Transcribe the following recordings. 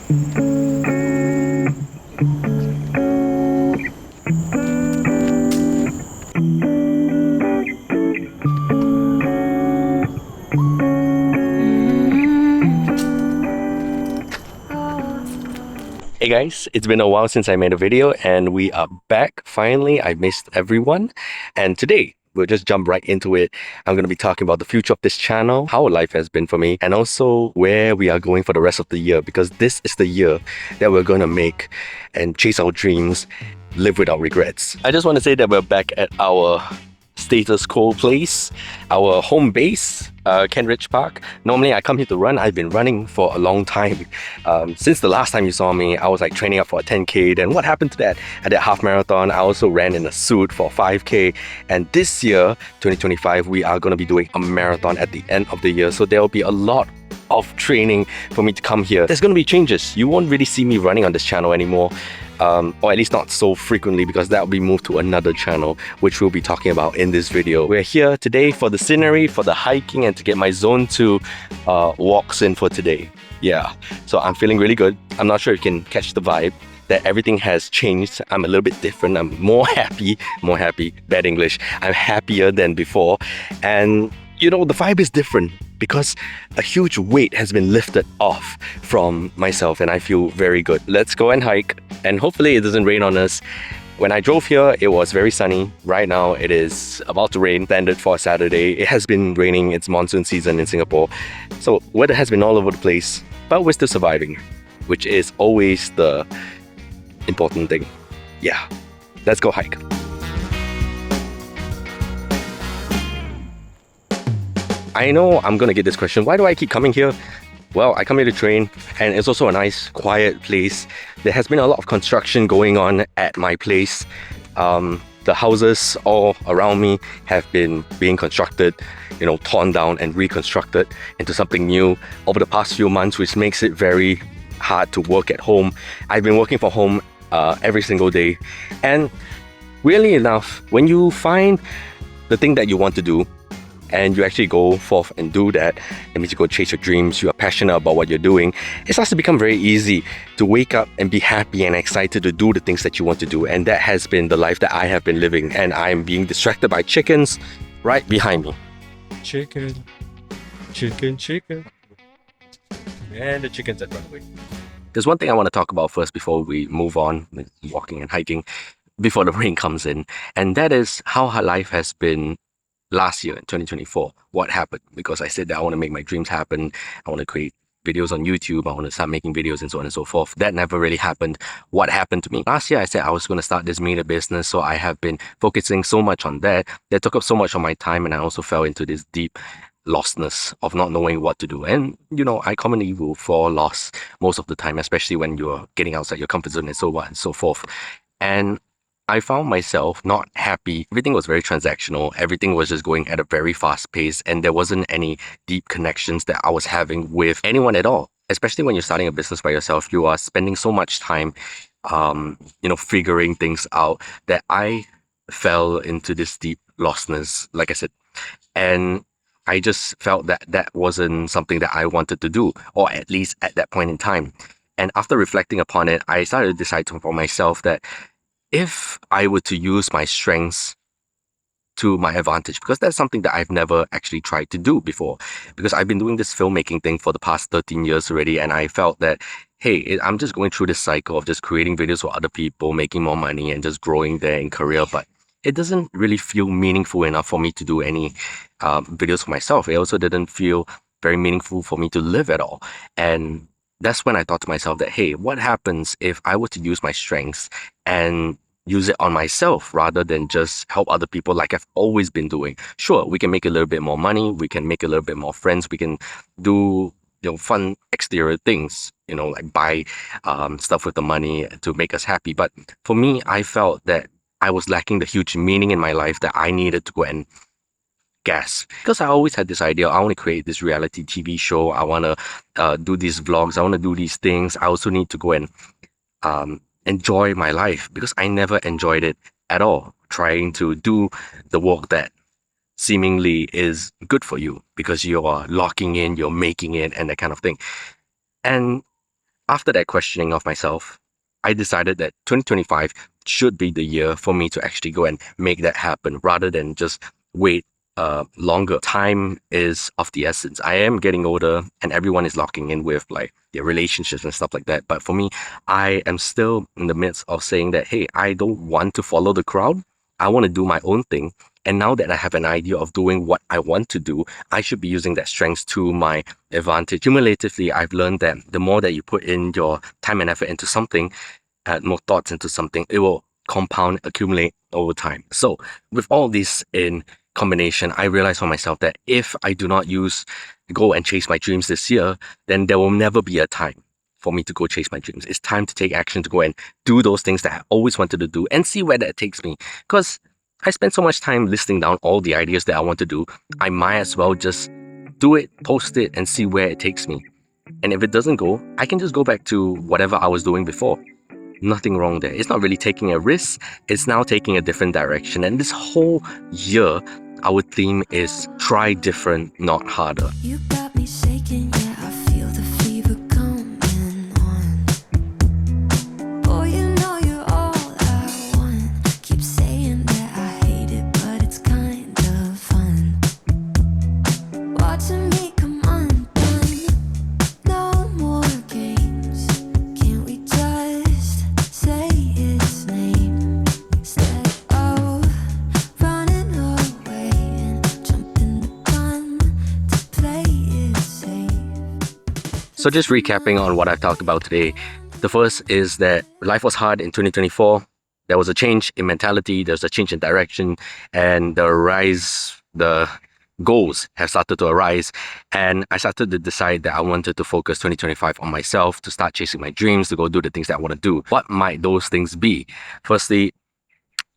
Hey guys, it's been a while since I made a video and we are back. Finally, I missed everyone. And today, we'll just jump right into it. I'm going to be talking about the future of this channel, how life has been for me, and also where we are going for the rest of the year because this is the year that we're going to make and chase our dreams, live without regrets. I just want to say that we're back at our status quo place, our home base, Kent Park. Normally I come here to run. I've been running for a long time. Since the last time you saw me, I was like training up for a 10K. Then what happened to that? At that half marathon, I also ran in a suit for 5K. And this year, 2025, we are going to be doing a marathon at the end of the year. So there will be a lot of training for me to come here. There's going to be changes. You won't really see me running on this channel anymore. Or at least not so frequently because that will be moved to another channel which we'll be talking about in this video. We're here today for the scenery, for the hiking, and to get my zone 2 walks in for today. Yeah, so I'm feeling really good. I'm not sure if you can catch the vibe that everything has changed. I'm a little bit different. I'm more happy, bad English. I'm happier than before. And you know, the vibe is different because a huge weight has been lifted off from myself and I feel very good. Let's go and hike and hopefully it doesn't rain on us. When I drove here, it was very sunny. Right now, it is about to rain, standard for a Saturday. It has been raining. It's monsoon season in Singapore. So weather has been all over the place, but we're still surviving, which is always the important thing. Yeah, let's go hike. I know I'm gonna get this question. Why do I keep coming here? Well, I come here to train and it's also a nice quiet place. There has been a lot of construction going on at my place. The houses all around me have been being constructed, you know, torn down and reconstructed into something new over the past few months, which makes it very hard to work at home. I've been working from home every single day. And really enough, when you find the thing that you want to do, and you actually go forth and do that, that means you go chase your dreams, you are passionate about what you're doing, it starts to become very easy to wake up and be happy and excited to do the things that you want to do. And that has been the life that I have been living. And I'm being distracted by chickens right behind me. Chicken, chicken, chicken. And the chickens that run away. There's one thing I want to talk about first before we move on with walking and hiking, before the rain comes in. And that is how her life has been last year in 2024. What happened? Because I said that I want to make my dreams happen. I want to create videos on YouTube. I want to start making videos and so on and so forth. That never really happened. What happened to me? Last year, I said I was going to start this media business. So I have been focusing so much on that. That took up so much of my time. And I also fell into this deep lostness of not knowing what to do. And, you know, I commonly will fall lost most of the time, especially when you're getting outside your comfort zone and so on and so forth. And I found myself not happy. Everything was very transactional. Everything was just going at a very fast pace and there wasn't any deep connections that I was having with anyone at all. Especially when you're starting a business by yourself, you are spending so much time, you know, figuring things out that I fell into this deep lostness, like I said. And I just felt that that wasn't something that I wanted to do, or at least at that point in time. And after reflecting upon it, I started to decide for myself that if I were to use my strengths to my advantage, because that's something that I've never actually tried to do before, because I've been doing this filmmaking thing for the past 13 years already, and I felt that, hey, I'm just going through this cycle of just creating videos for other people, making more money and just growing there in career, but it doesn't really feel meaningful enough for me to do any videos for myself. It also didn't feel very meaningful for me to live at all. And that's when I thought to myself that, hey, what happens if I were to use my strengths and use it on myself rather than just help other people like I've always been doing? Sure, we can make a little bit more money, we can make a little bit more friends, we can do, you know, fun exterior things, you know, like buy stuff with the money to make us happy. But for me, I felt that I was lacking the huge meaning in my life that I needed to go and gasp. Because I always had this idea, I want to create this reality TV show, I want to do these vlogs, I want to do these things. I also need to go and enjoy my life, because I never enjoyed it at all, trying to do the work that seemingly is good for you because you're locking in, you're making it and that kind of thing. And After that questioning of myself, I decided that 2025 should be the year for me to actually go and make that happen rather than just wait longer. Time is of the essence. I am getting older and everyone is locking in with like their relationships and stuff like that. But for me, I am still in the midst of saying that, hey, I don't want to follow the crowd. I want to do my own thing. And now that I have an idea of doing what I want to do, I should be using that strength to my advantage. Cumulatively, I've learned that the more that you put in your time and effort into something, add more thoughts into something, it will compound, accumulate over time. So with all this in combination, I realized for myself that if I do not go and chase my dreams this year, then there will never be a time for me to go chase my dreams. It's time to take action to go and do those things that I always wanted to do and see where that takes me. Because I spent so much time listing down all the ideas that I want to do, I might as well just do it, post it, and see where it takes me. And if it doesn't go, I can just go back to whatever I was doing before. Nothing wrong there. It's not really taking a risk, it's now taking a different direction. And this whole year, our theme is try different, not harder. You got me shaking, yeah, I feel the fever coming on. Boy, you know you're all I want. Keep saying that I hate it, but it's kind of fun. Watching me come undone. No more games. Can't we just say its name instead of running away and jumping the gun to play it safe? So just recapping on what I've talked about today. The first is that life was hard in 2024. There was a change in mentality, there's a change in direction, and the goals have started to arise. And I started to decide that I wanted to focus 2025 on myself, to start chasing my dreams, to go do the things that I want to do. What might those things be? Firstly,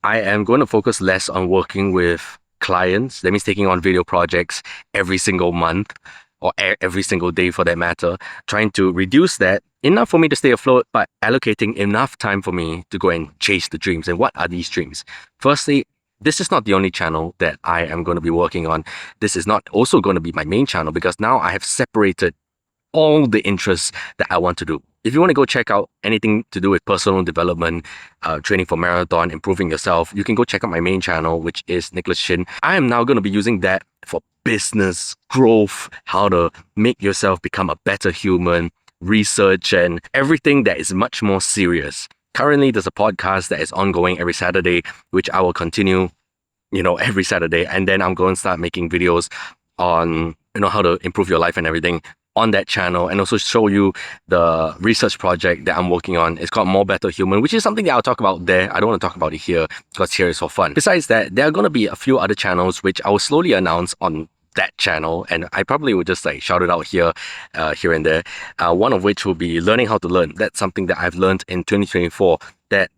I am going to focus less on working with clients. That means taking on video projects every single month or every single day for that matter, trying to reduce that enough for me to stay afloat, but allocating enough time for me to go and chase the dreams. And what are these dreams? Firstly, this is not the only channel that I am going to be working on. This is not also going to be my main channel because now I have separated all the interests that I want to do. If you want to go check out anything to do with personal development, training for marathon, improving yourself, you can go check out my main channel, which is Shin. I am now going to be using that for business, growth, how to make yourself become a better human, research, and everything that is much more serious. Currently, there's a podcast that is ongoing every Saturday, which I will continue, every Saturday. And then I'm going to start making videos on, how to improve your life and everything on that channel, and also show you the research project that I'm working on. It's called More Better Human, which is something that I'll talk about there. I don't want to talk about it here because here is for fun. Besides that, there are going to be a few other channels which I will slowly announce on that channel, and I probably would just shout it out here and there. One of which will be learning how to learn. That's something that I've learned in 2024, that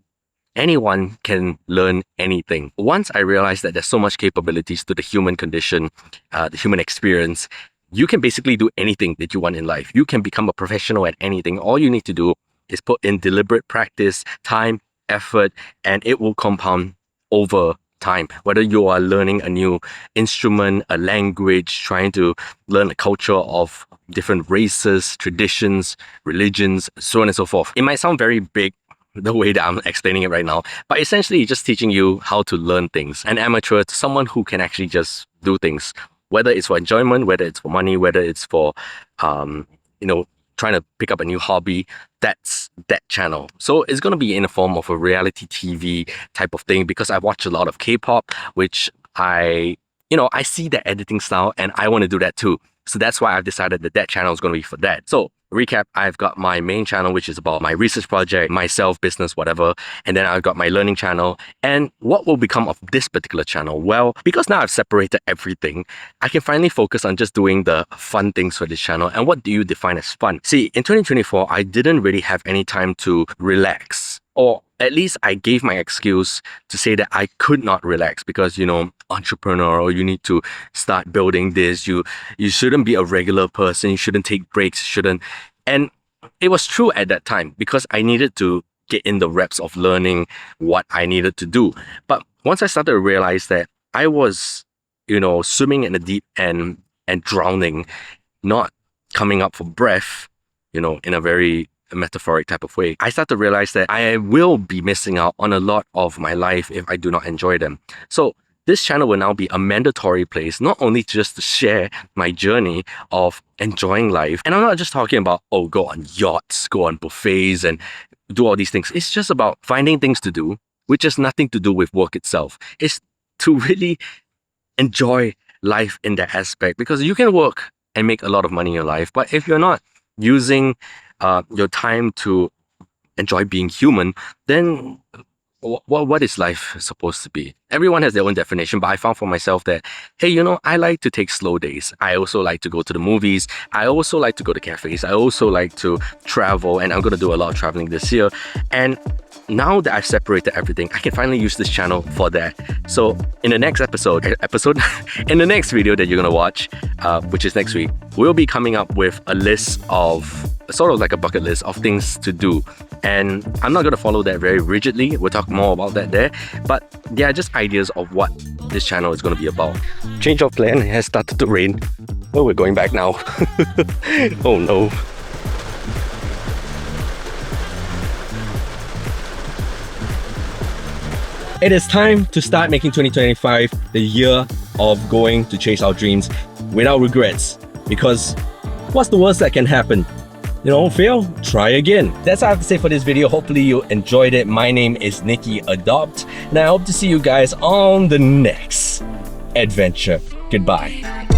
anyone can learn anything. Once I realized that there's so much capabilities to the human condition, the human experience, you can basically do anything that you want in life. You can become a professional at anything. All you need to do is put in deliberate practice, time, effort, and it will compound over time. Whether you are learning a new instrument, a language, trying to learn a culture of different races, traditions, religions, so on and so forth. It might sound very big, the way that I'm explaining it right now, but essentially just teaching you how to learn things. An amateur to someone who can actually just do things, whether it's for enjoyment, whether it's for money, whether it's for, trying to pick up a new hobby. That's that channel. So it's going to be in the form of a reality TV type of thing, because I watch a lot of K-pop, which I see the editing style and I want to do that too. So that's why I've decided that channel is going to be for that. So recap, I've got my main channel, which is about my research project, myself, business, whatever. And then I've got my learning channel. And what will become of this particular channel? Well, because now I've separated everything, I can finally focus on just doing the fun things for this channel. And what do you define as fun? See, in 2024, I didn't really have any time to relax, or at least I gave my excuse to say that I could not relax because, entrepreneur, or you need to start building this. You shouldn't be a regular person. You shouldn't take breaks. And it was true at that time because I needed to get in the reps of learning what I needed to do. But once I started to realize that I was, swimming in the deep end and drowning, not coming up for breath, in a very a metaphoric type of way, I start to realize that I will be missing out on a lot of my life if I do not enjoy them. So this channel will now be a mandatory place, not only just to share my journey of enjoying life. And I'm not just talking about, oh, go on yachts, go on buffets and do all these things. It's just about finding things to do, which has nothing to do with work itself. It's to really enjoy life in that aspect, because you can work and make a lot of money in your life, but if you're not using your time to enjoy being human, then what is life supposed to be? Everyone has their own definition, but I found for myself that, hey, you know, I like to take slow days. I also like to go to the movies. I also like to go to cafes. I also like to travel, and I'm going to do a lot of traveling this year. And now that I've separated everything, I can finally use this channel for that. So in the next in the next video that you're going to watch, which is next week, we'll be coming up with a list of, sort of like a bucket list of things to do. And I'm not going to follow that very rigidly. We'll talk more about that there. But they are just ideas of what this channel is going to be about. Change of plan, it has started to rain. Oh, we're going back now. Oh no. It is time to start making 2025 the year of going to chase our dreams without regrets. Because what's the worst that can happen? You know, fail, try again. That's all I have to say for this video. Hopefully you enjoyed it. My name is Nikki Adopt, and I hope to see you guys on the next adventure. Goodbye.